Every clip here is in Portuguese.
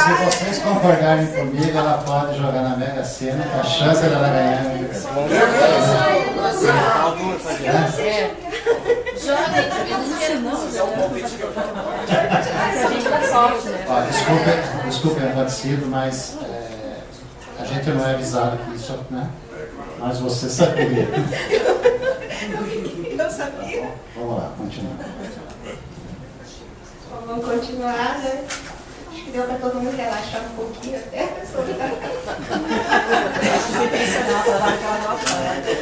se vocês concordarem comigo, ela pode jogar na Mega Sena, que a chance dela ganhar é muito Desculpem o vacilo, mas a gente não é avisado que isso, né? Mas você sabia. Eu sabia. Vamos lá, continuar. Vamos continuar, né? Acho que deu para todo mundo relaxar um pouquinho até. Estou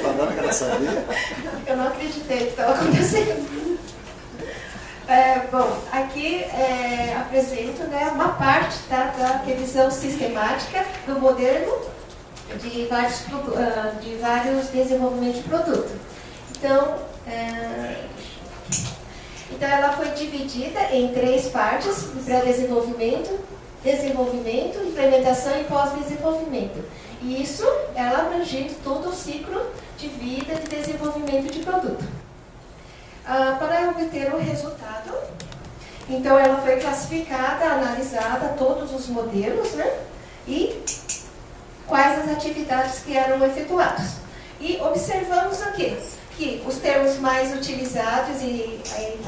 falando que ela sabia. Eu não acreditei que estava acontecendo. Bom, aqui apresento, né, uma parte da revisão sistemática do modelo de vários desenvolvimentos de produto. Então, ela foi dividida em 3 partes: pré-desenvolvimento, desenvolvimento, implementação e pós-desenvolvimento. E isso, ela abrange todo o ciclo de vida de desenvolvimento de produto. Para obter o resultado, então ela foi classificada, analisada todos os modelos, né, e quais as atividades que eram efetuadas. E observamos aqui que os termos mais utilizados e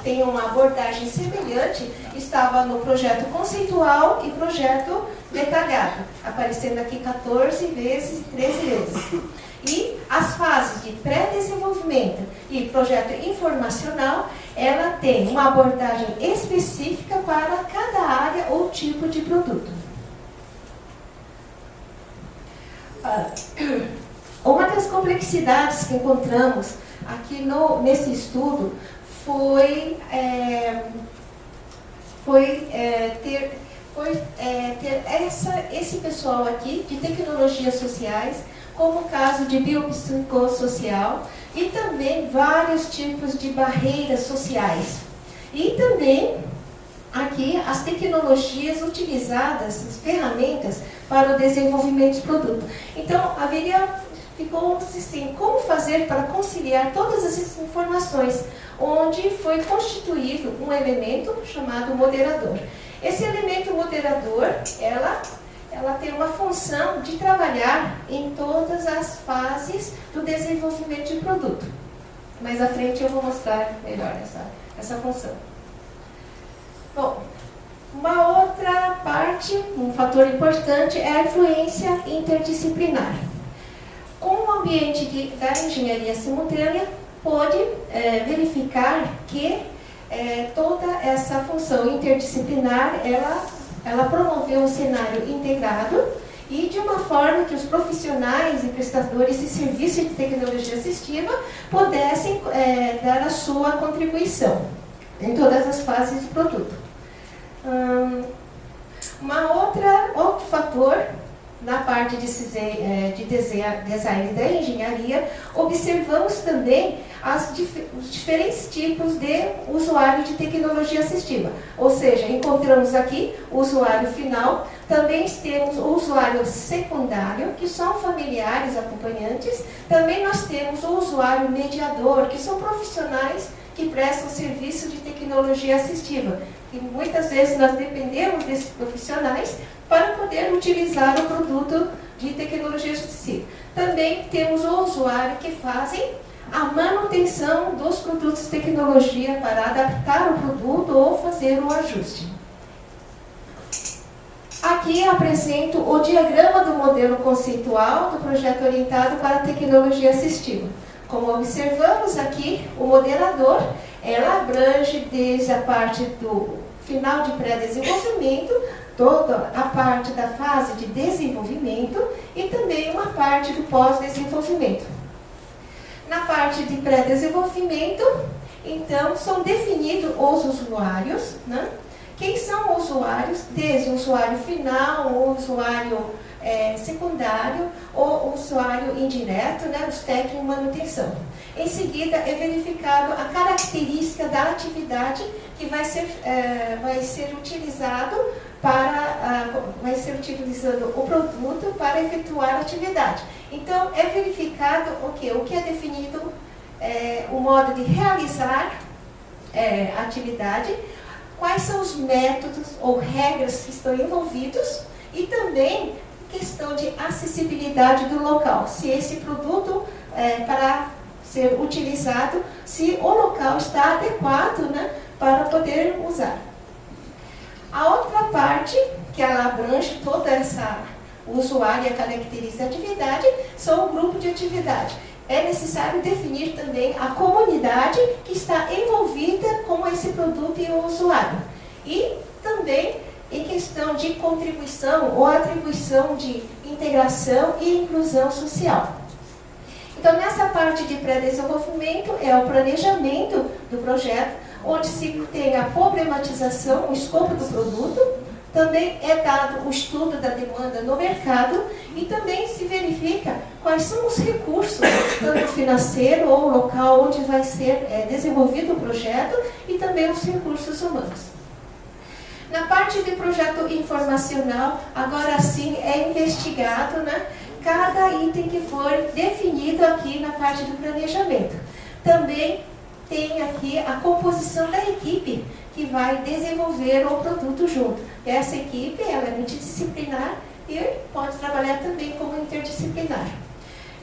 tem uma abordagem semelhante estava no projeto conceitual e projeto detalhado, aparecendo aqui 14 vezes e 13 vezes. E as fases de pré-desenvolvimento e projeto informacional, ela tem uma abordagem específica para cada área ou tipo de produto. Uma das complexidades que encontramos aqui nesse estudo foi ter esse pessoal aqui de tecnologias sociais, como o caso de biopsicossocial, e também vários tipos de barreiras sociais. E também aqui as tecnologias utilizadas, as ferramentas para o desenvolvimento de produto. Então, ficou assim, como fazer para conciliar todas essas informações, onde foi constituído um elemento chamado moderador. Esse elemento moderador, ela tem uma função de trabalhar em todas as fases do desenvolvimento de produto. Mais à frente eu vou mostrar melhor essa função. Bom, uma outra parte, um fator importante é a influência interdisciplinar. Com o ambiente da engenharia simultânea, pode verificar que toda essa função interdisciplinar, ela promoveu um cenário integrado e de uma forma que os profissionais e prestadores de serviço de tecnologia assistiva pudessem dar a sua contribuição em todas as fases do produto. Outro fator, na parte de design da engenharia, observamos também os diferentes tipos de usuário de tecnologia assistiva. Ou seja, encontramos aqui o usuário final, também temos o usuário secundário, que são familiares acompanhantes, também nós temos o usuário mediador, que são profissionais que prestam serviço de tecnologia assistiva. E muitas vezes nós dependemos desses profissionais para poder utilizar o produto de tecnologia assistiva. Também temos o usuário que fazem a manutenção dos produtos de tecnologia para adaptar o produto ou fazer o ajuste. Aqui apresento o diagrama do modelo conceitual do projeto orientado para a tecnologia assistiva. Como observamos aqui, o moderador, ela abrange desde a parte do final de pré-desenvolvimento, toda a parte da fase de desenvolvimento e também uma parte do pós-desenvolvimento. Na parte de pré-desenvolvimento, então, são definidos os usuários, né? Quem são os usuários? Desde o usuário final, o usuário secundário, ou usuário indireto, né? Os técnicos de manutenção. Em seguida, é verificado a característica da atividade que vai ser utilizado o produto para efetuar a atividade. Então, é verificado o que é definido, o modo de realizar a atividade, quais são os métodos ou regras que estão envolvidos e também questão de acessibilidade do local, se esse produto para ser utilizado, se o local está adequado, né, para poder usar. A outra parte, que ela abrange toda o usuário e a característica de atividade, são o grupo de atividade. É necessário definir também a comunidade que está envolvida com esse produto e o usuário. E também em questão de contribuição ou atribuição de integração e inclusão social. Então, nessa parte de pré-desenvolvimento, é o planejamento do projeto, onde se tem a problematização, o escopo do produto, também é dado o estudo da demanda no mercado e também se verifica quais são os recursos, tanto financeiro ou local onde vai ser desenvolvido o projeto e também os recursos humanos. Na parte de projeto informacional, agora sim é investigado, né, cada item que for definido aqui na parte do planejamento. Também tem aqui a composição da equipe que vai desenvolver o produto junto. Essa equipe ela é multidisciplinar e pode trabalhar também como interdisciplinar.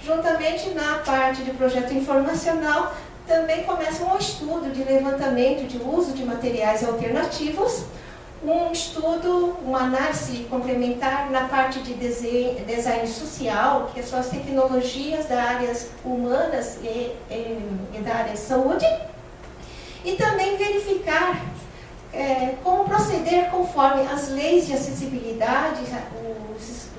Juntamente na parte de projeto informacional, também começa um estudo de levantamento de uso de materiais alternativos, um estudo, uma análise complementar na parte de design social, que são as tecnologias das áreas humanas e da área de saúde, e também verificar como proceder conforme as leis de acessibilidade,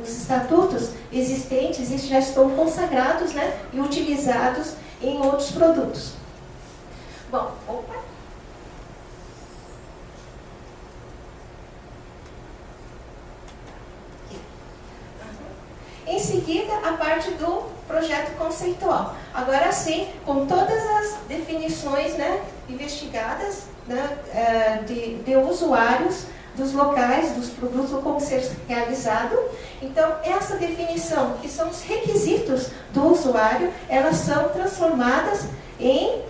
os estatutos existentes, isso já estão consagrados, né, e utilizados em outros produtos. Bom, Em seguida, a parte do projeto conceitual. Agora sim, com todas as definições, né, investigadas, né, de usuários, dos locais, dos produtos, como ser realizado. Então, essa definição, que são os requisitos do usuário, elas são transformadas em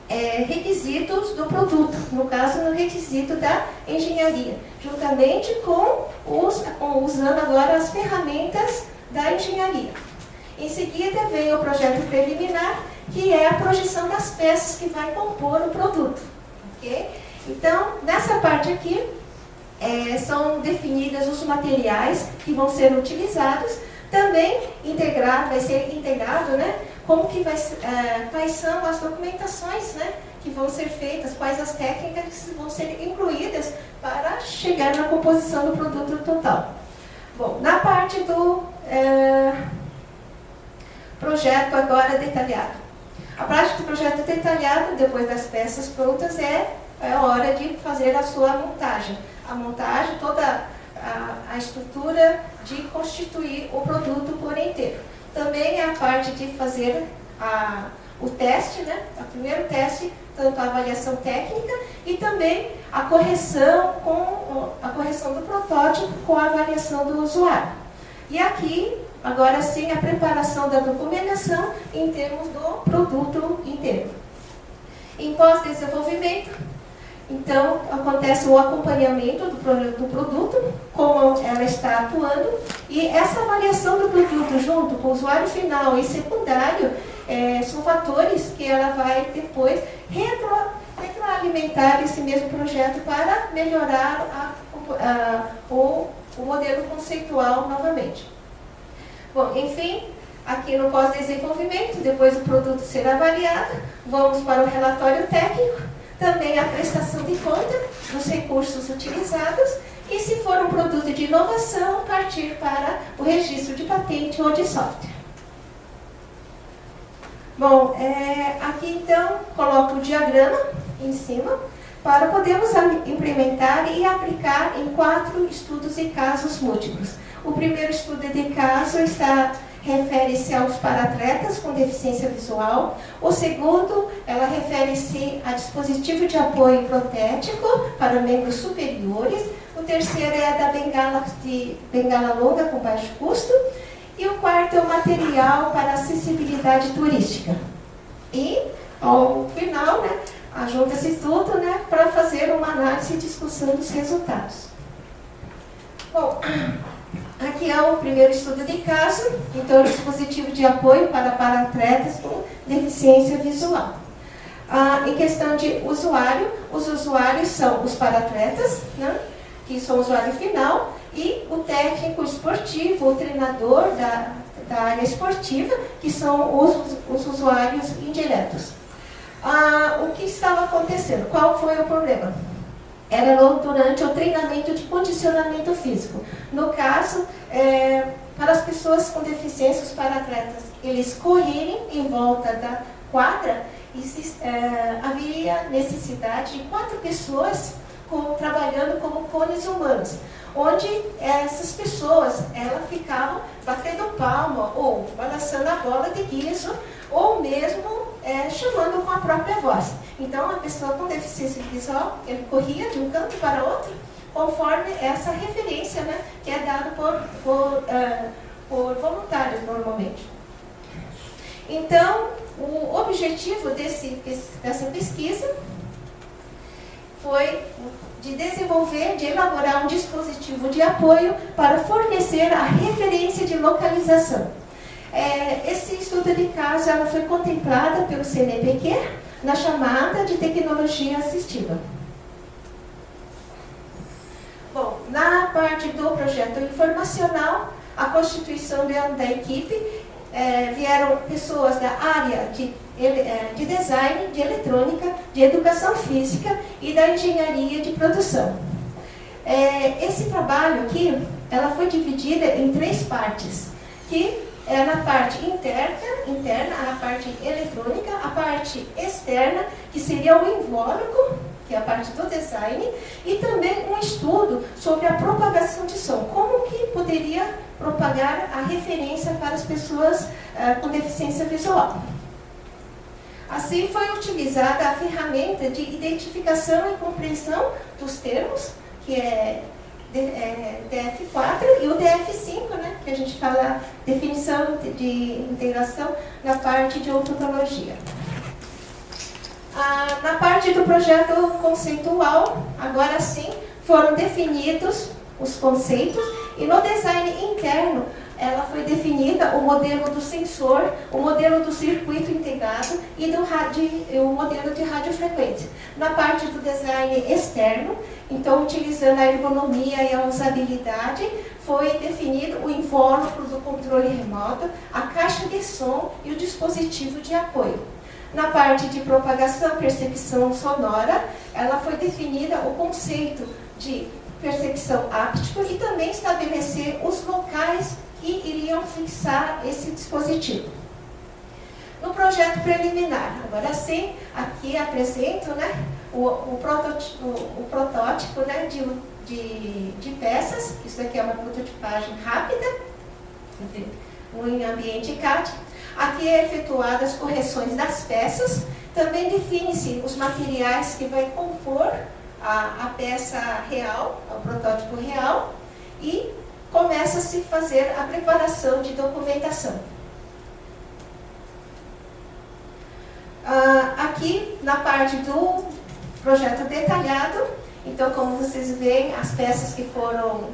requisitos do produto, no caso, no requisito da engenharia, juntamente usando agora as ferramentas da engenharia. Em seguida vem o projeto preliminar, que é a projeção das peças que vai compor o produto. Okay? Então, nessa parte aqui, são definidas os materiais que vão ser utilizados, também vai ser integrado, né, como que quais são as documentações, né, que vão ser feitas, quais as técnicas que vão ser incluídas para chegar na composição do produto total. Bom, na parte do projeto agora detalhado. A parte do projeto detalhado, depois das peças prontas, é a hora de fazer a sua montagem. A montagem, toda a estrutura de constituir o produto por inteiro. Também é a parte de fazer o teste, né? O primeiro teste, tanto a avaliação técnica e também a correção do protótipo com a avaliação do usuário. E aqui, agora sim, a preparação da documentação em termos do produto inteiro. Em pós-desenvolvimento, então, acontece o acompanhamento do produto, como ela está atuando, e essa avaliação do produto junto com o usuário final e secundário são fatores que ela vai depois retroalimentar esse mesmo projeto para melhorar o modelo conceitual novamente. Bom, enfim, aqui no pós-desenvolvimento, depois do produto ser avaliado, vamos para o relatório técnico, também a prestação de conta dos recursos utilizados e, se for um produto de inovação, partir para o registro de patente ou de software. Bom, aqui então coloco o diagrama em cima para podermos implementar e aplicar em 4 estudos e casos múltiplos. O primeiro estudo de caso refere-se aos para-atletas com deficiência visual. O segundo, ela refere-se a dispositivo de apoio protético para membros superiores. O terceiro é a da bengala longa com baixo custo. E o quarto é o material para acessibilidade turística. E, ao final, né, Junta-se tudo, né, para fazer uma análise e discussão dos resultados. Bom, aqui é o primeiro estudo de caso, então o dispositivo de apoio para atletas com deficiência visual. Em questão de usuário, os usuários são os para-atletas, né, que são o usuário final, e o técnico esportivo, o treinador da área esportiva, que são os usuários indiretos. O que estava acontecendo? Qual foi o problema? Era durante o treinamento de condicionamento físico. No caso, para as pessoas com deficiência, os para-atletas, eles correrem em volta da quadra, havia necessidade de 4 pessoas trabalhando como cones humanos, onde essas pessoas ficavam batendo palma ou balançando a bola de guiso, ou mesmo chamando com a própria voz. Então, a pessoa com deficiência visual, ele corria de um canto para outro, conforme essa referência, né, que é dada por voluntários, normalmente. Então, o objetivo dessa pesquisa foi de desenvolver, de elaborar um dispositivo de apoio para fornecer a referência de localização. Esse estudo de caso ela foi contemplada pelo CNPq na chamada de tecnologia assistiva. Bom, na parte do projeto informacional, a constituição da equipe, vieram pessoas da área de design, de eletrônica, de educação física e da engenharia de produção. Esse trabalho aqui, ela foi dividida em 3 partes, que é na parte interna, a parte eletrônica, a parte externa, que seria o invólucro, que é a parte do design, e também um estudo sobre a propagação de som, como que poderia propagar a referência para as pessoas com deficiência visual. Assim foi utilizada a ferramenta de identificação e compreensão dos termos, que é DF4 e o DF5, né, que a gente fala definição de integração na parte de odontologia. Na parte do projeto conceitual, agora sim, foram definidos os conceitos e no design interno ela foi definida o modelo do sensor, o modelo do circuito integrado e o modelo de radiofrequência. Na parte do design externo, então utilizando a ergonomia e a usabilidade, foi definido o invólucro do controle remoto, a caixa de som e o dispositivo de apoio. Na parte de propagação, percepção sonora, ela foi definida o conceito de percepção áptica e também estabelecer os locais que iriam fixar esse dispositivo. No projeto preliminar, agora sim, aqui apresento, né, o protótipo, né, de peças. Isso aqui é uma prototipagem rápida, em ambiente CAD. Aqui é efetuadas as correções das peças, também define-se os materiais que vai compor a peça real, o protótipo real, e começa-se a fazer a preparação de documentação. Aqui, na parte do projeto detalhado, então, como vocês veem, as peças que foram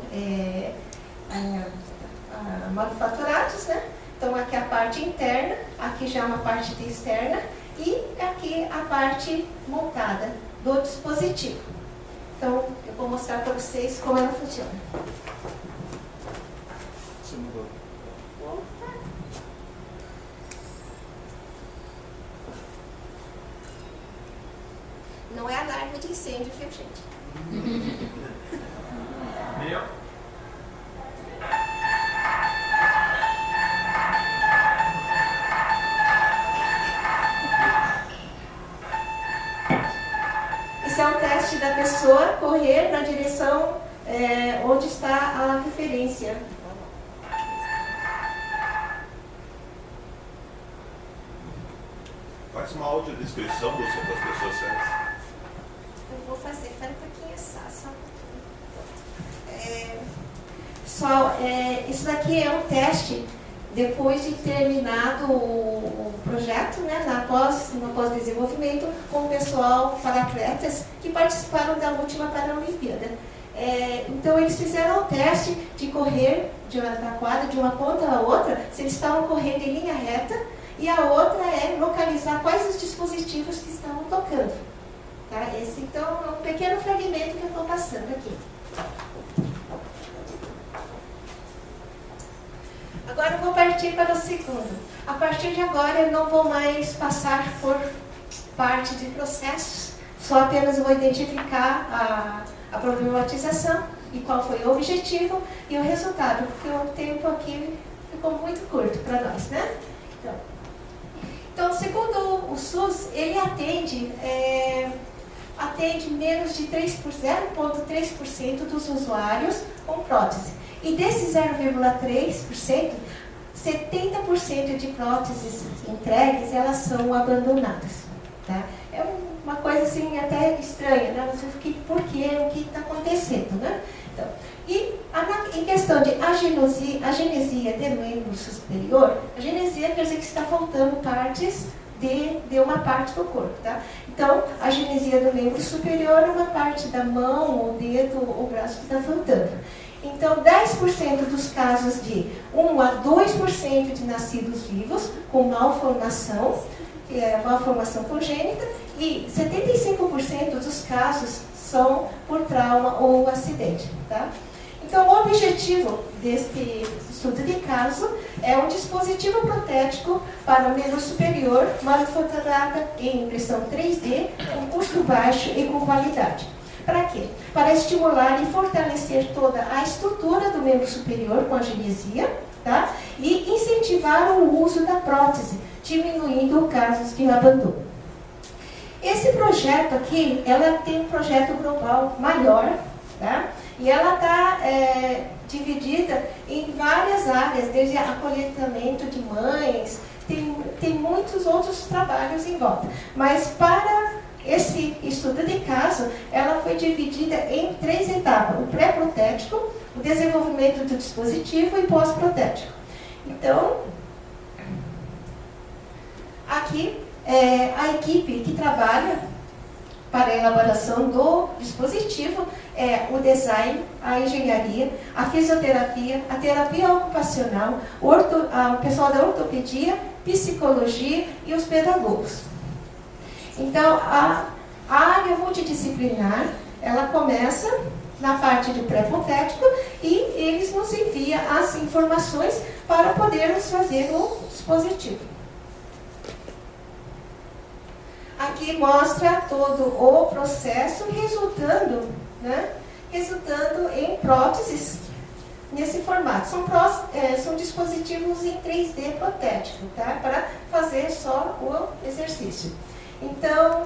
manufaturadas, né? Então, aqui a parte interna, aqui já uma parte externa, e aqui a parte montada do dispositivo. Então, eu vou mostrar para vocês como ela funciona. Não é alarme de incêndio, viu, gente? Meu. Isso é um teste da pessoa correr na direção onde está a referência. Faz uma audiodescrição das pessoas cegas. Eu vou fazer, espera um pouquinho, só um pouquinho. Pessoal, isso daqui é um teste depois de terminado o projeto, né, no pós-desenvolvimento, com o pessoal para atletas que participaram da última Paralimpíada. Então, eles fizeram o teste de correr da quadra de uma ponta a outra, se eles estavam correndo em linha reta, e a outra é localizar quais os dispositivos que estavam tocando. Tá? Esse, então, é um pequeno fragmento que eu estou passando aqui. Agora eu vou partir para o segundo. A partir de agora eu não vou mais passar por parte de processos, só apenas vou identificar a problematização e qual foi o objetivo e o resultado, porque o tempo aqui ficou muito curto para nós, né? Então, segundo o SUS, ele atende menos de 0,3% dos usuários com prótese. E desses 0,3%, 70% de próteses entregues, elas são abandonadas. Tá? É uma coisa assim até estranha, né? Você fica, por quê? O que está acontecendo, né? Então, em questão de agenesia de membro superior, agenesia quer dizer que está faltando partes de uma parte do corpo, tá? Então, a agenesia do membro superior é uma parte da mão, o dedo, o braço que está faltando. Então, 10% dos casos de 1 a 2% de nascidos vivos com malformação, que é malformação congênita, e 75% dos casos são por trauma ou acidente. Tá? Então, o objetivo deste estudo de caso é um dispositivo protético para o membro superior, manufaturado em impressão 3D, com custo baixo e com qualidade. Para quê? Para estimular e fortalecer toda a estrutura do membro superior com agenesia, tá? E incentivar o uso da prótese, diminuindo casos de abandono. Esse projeto aqui, ela tem um projeto global maior, tá? E ela está dividida em várias áreas, desde acolhimento de mães, tem muitos outros trabalhos em volta. Mas para esse estudo de caso, ela foi dividida em 3 etapas: o pré-protético, o desenvolvimento do dispositivo e pós-protético. Então, aqui a equipe que trabalha para a elaboração do dispositivo é o design, a engenharia, a fisioterapia, a terapia ocupacional, o pessoal da ortopedia, psicologia e os pedagogos. Então, a área multidisciplinar, ela começa na parte de pré-protético e eles nos enviam as informações para podermos fazer o dispositivo. Aqui mostra todo o processo resultando em próteses nesse formato. São dispositivos em 3D protético, tá? Para fazer só o exercício. Então,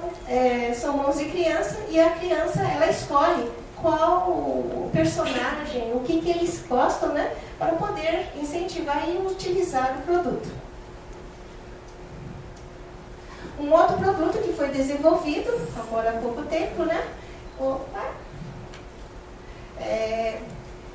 são mãos de criança e a criança ela escolhe qual o personagem, o que eles gostam, né? Para poder incentivar e utilizar o produto. Um outro produto que foi desenvolvido, agora há pouco tempo, né? É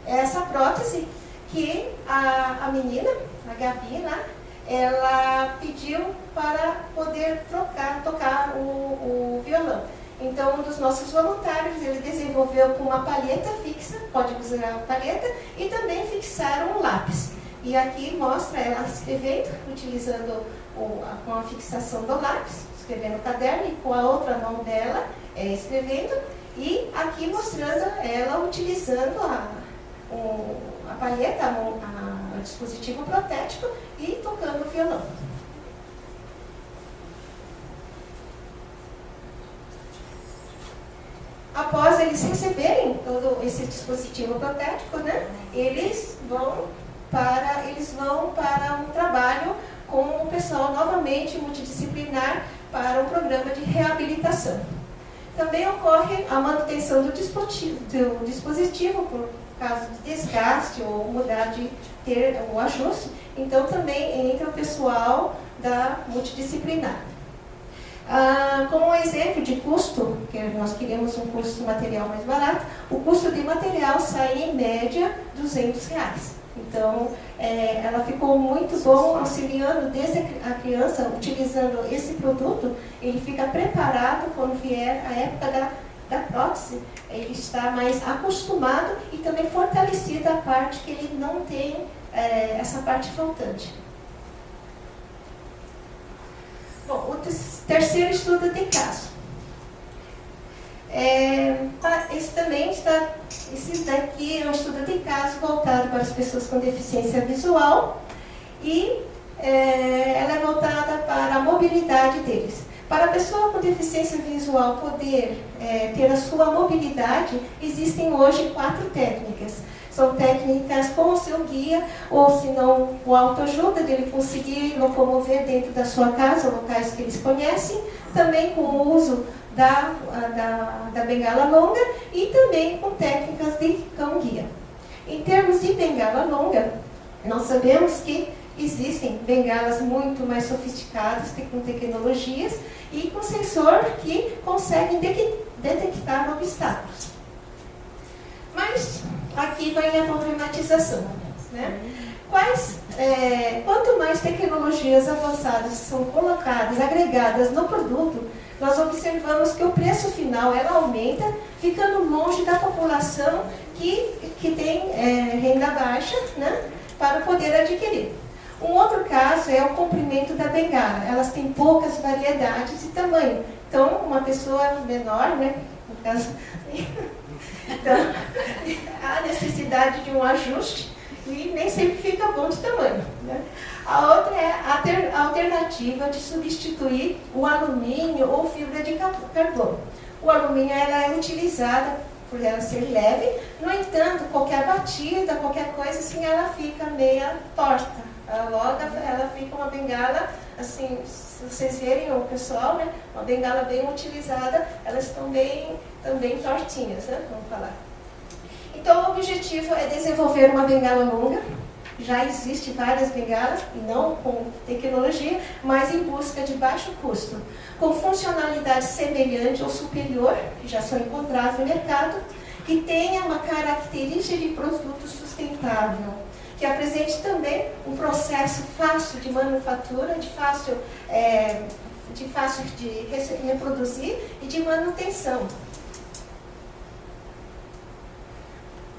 essa prótese que a menina, a Gabi, lá, ela pediu para poder tocar o violão. Então, um dos nossos voluntários, ele desenvolveu com uma palheta fixa, pode usar a palheta, e também fixaram um lápis. E aqui mostra ela escrevendo, utilizando com a fixação do lápis, escrevendo no caderno, e com a outra mão dela escrevendo, e aqui mostrando ela utilizando a palheta, o dispositivo protético e tocando o violão. Após eles receberem todo esse dispositivo protético, né, eles vão para um trabalho com o pessoal novamente multidisciplinar para um programa de reabilitação. Também ocorre a manutenção do dispositivo por caso de desgaste ou mudar de ter o ajuste. Então também entra o pessoal da multidisciplinar. Como um exemplo de custo, que nós queremos um custo material mais barato, o custo de material sai em média R$200. Então, ela ficou muito bom auxiliando desde a criança, utilizando esse produto, ele fica preparado quando vier a época da prótese, ele está mais acostumado e também fortalecido a parte que ele não tem essa parte faltante. Bom, o terceiro estudo de caso. Esse daqui é um estudo de caso voltado para as pessoas com deficiência visual e ela é voltada para a mobilidade deles. Para a pessoa com deficiência visual poder ter a sua mobilidade, existem hoje 4 técnicas. São técnicas com o seu guia, ou se não, o autoajuda, dele conseguir locomover dentro da sua casa, locais que eles conhecem, também com o uso da bengala longa e também com técnicas de cão-guia. Em termos de bengala longa, nós sabemos que existem bengalas muito mais sofisticadas, com tecnologias e com sensor que conseguem detectar obstáculos. Mas aqui vai a problematização, né? Quanto mais tecnologias avançadas são colocadas, agregadas no produto, nós observamos que o preço final ela aumenta, ficando longe da população que tem renda baixa, né, para poder adquirir. Um outro caso é o comprimento da bengala. Elas têm poucas variedades de tamanho. Então, uma pessoa menor, né, no caso, então, há necessidade de um ajuste e nem sempre fica bom de tamanho, né? A outra é a alternativa de substituir o alumínio ou fibra de carbono. O alumínio ela é utilizada por ela ser leve, no entanto, qualquer batida, qualquer coisa assim, ela fica meia torta. Logo ela fica uma bengala, assim, se vocês verem o pessoal, né, uma bengala bem utilizada, elas estão também tortinhas, né, vamos falar. Então o objetivo é desenvolver uma bengala longa. Já existe várias bengalas, e não com tecnologia, mas em busca de baixo custo, com funcionalidade semelhante ou superior, que já são encontradas no mercado, que tenha uma característica de produto sustentável, que apresente também um processo fácil de manufatura, de fácil de reproduzir e de manutenção.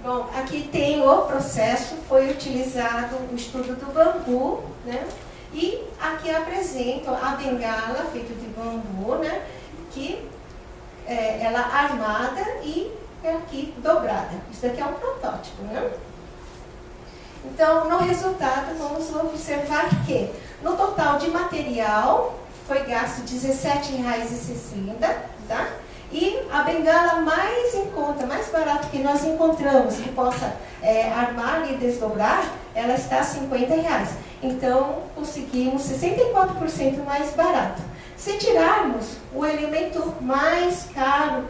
Bom, aqui tem o processo, foi utilizado o estudo do bambu, né? E aqui apresento a bengala feita de bambu, né? Que ela armada e aqui dobrada. Isso daqui é um protótipo, né? Então, no resultado, vamos observar que no total de material foi gasto R$ 17,60, tá? E a bengala mais em conta, mais barata que nós encontramos, que possa armar e desdobrar, ela está R$ 50. Então, conseguimos 64% mais barato. Se tirarmos o elemento mais caro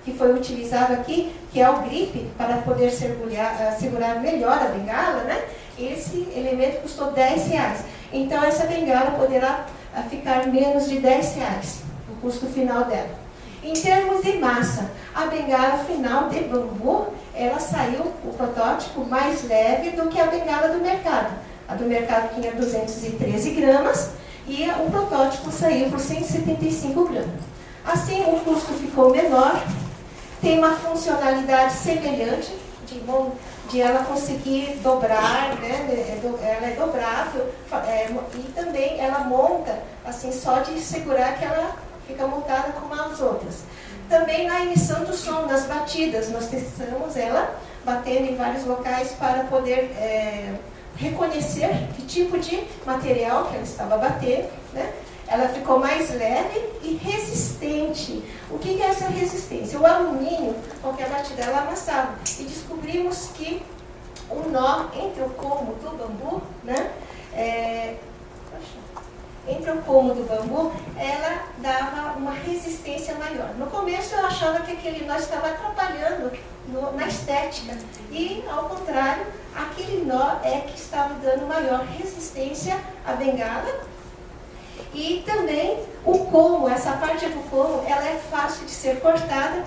que foi utilizado aqui, que é o gripe, para poder segurar melhor a bengala, né? Esse elemento custou R$ 10. Então, essa bengala poderá ficar menos de R$ 10, o custo final dela. Em termos de massa, a bengala final de bambu, ela saiu, o protótipo, mais leve do que a bengala do mercado. A do mercado tinha 213 gramas e o protótipo saiu por 175 gramas. Assim, o custo ficou menor, tem uma funcionalidade semelhante de ela conseguir dobrar, né? Ela é dobrável e também ela monta, assim, só de segurar que ela fica montada como as outras. Também na emissão do som, nas batidas, nós testamos ela batendo em vários locais para poder reconhecer que tipo de material que ela estava batendo, né? Ela ficou mais leve e resistente. O que é essa resistência? O alumínio, qualquer batida, ela amassava. E descobrimos que o nó entre o como do bambu, né? Entre o pomo do bambu, ela dava uma resistência maior. No começo eu achava que aquele nó estava atrapalhando na estética. E, ao contrário, aquele nó é que estava dando maior resistência à bengala. E também o como, essa parte do como, ela é fácil de ser cortada,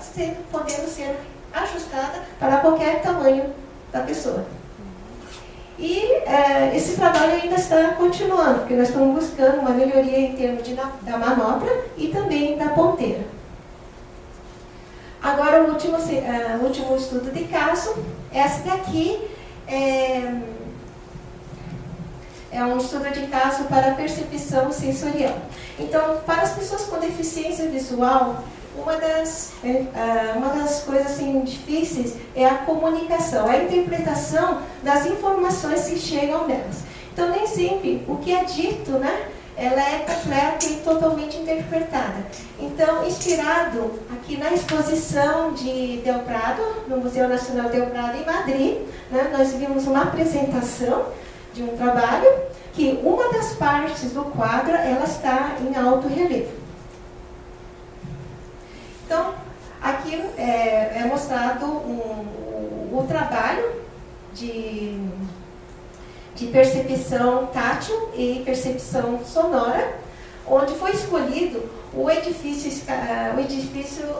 podendo ser ajustada para qualquer tamanho da pessoa. E esse trabalho ainda está continuando, porque nós estamos buscando uma melhoria em termos da manopla e também da ponteira. Agora, o último estudo de caso, essa daqui é um estudo de caso para percepção sensorial. Então, para as pessoas com deficiência visual, uma das coisas assim, difíceis é a comunicação, a interpretação das informações que chegam nelas. Então, nem sempre o que é dito, né, ela é completa e totalmente interpretada. Então, inspirado aqui na exposição de Del Prado, no Museu Nacional Del Prado em Madrid, né, nós vimos uma apresentação de um trabalho que uma das partes do quadro ela está em alto relevo. Então, aqui é mostrado o trabalho de percepção tátil e percepção sonora, onde foi escolhido o edifício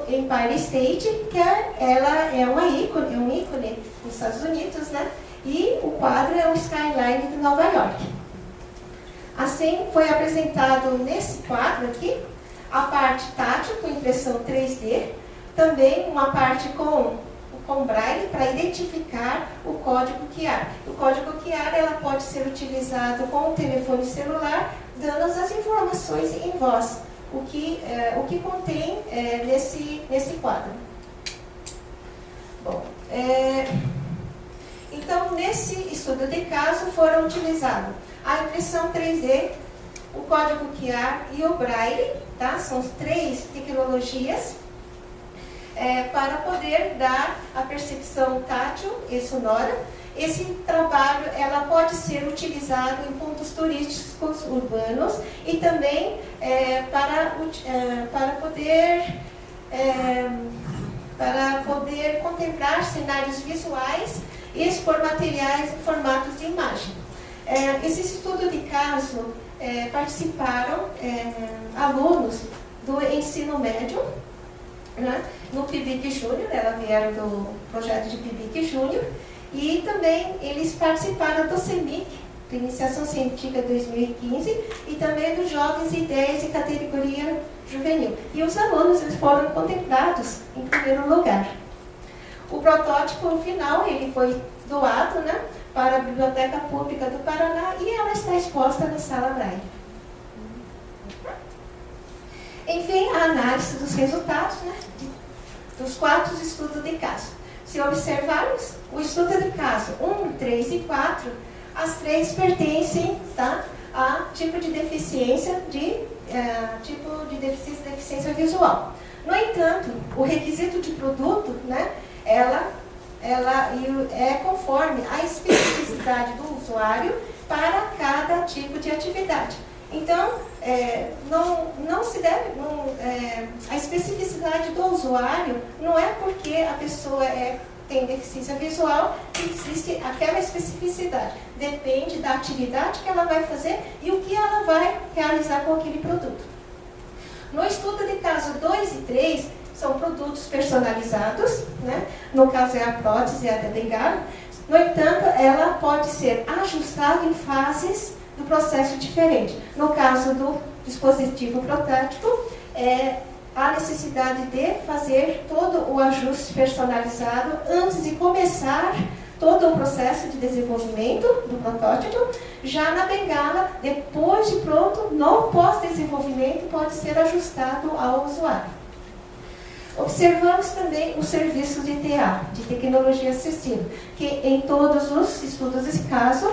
Empire State, que ela é um ícone nos Estados Unidos, né? E o quadro é o Skyline de Nova York. Assim, foi apresentado nesse quadro aqui a parte tátil com impressão 3D, também uma parte com braille para identificar o código QR. O código QR ela pode ser utilizado com o telefone celular, dando as informações em voz, o que contém nesse quadro. Bom, então, nesse estudo de caso foram utilizados a impressão 3D, o código QR e o braille, tá? São as 3 tecnologias para poder dar a percepção tátil e sonora. Esse trabalho ela pode ser utilizado em pontos turísticos urbanos e também para poder contemplar cenários visuais e expor materiais em formatos de imagem. Esse estudo de caso participaram alunos do ensino médio, né, no PIBIC Júnior, elas vieram do projeto de PIBIC Júnior, e também eles participaram do CEMIC, do Iniciação Científica 2015, e também dos Jovens Ideias e Categoria Juvenil. E os alunos eles foram contemplados em primeiro lugar. O protótipo final ele foi doado, né, para a Biblioteca Pública do Paraná e ela está exposta na Sala Braille. Enfim, a análise dos resultados, né, dos 4 estudos de caso. Se observarmos, o estudo de caso 1, 3 e 4, as 3 pertencem, tá, a tipo de deficiência, deficiência visual. No entanto, o requisito de produto, né, ela é conforme a especificidade do usuário para cada tipo de atividade. Então, não se deve, a especificidade do usuário não é porque a pessoa tem deficiência visual que existe aquela especificidade. Depende da atividade que ela vai fazer e o que ela vai realizar com aquele produto. No estudo de caso 2 e 3, são produtos personalizados, né? No caso é a prótese e a delegada. No entanto, ela pode ser ajustada em fases do processo diferente. No caso do dispositivo protótipo, há necessidade de fazer todo o ajuste personalizado antes de começar todo o processo de desenvolvimento do protótipo. Já na bengala, depois de pronto, no pós-desenvolvimento, pode ser ajustado ao usuário. Observamos também o serviço de TA, de tecnologia assistiva, que em todos os estudos desse caso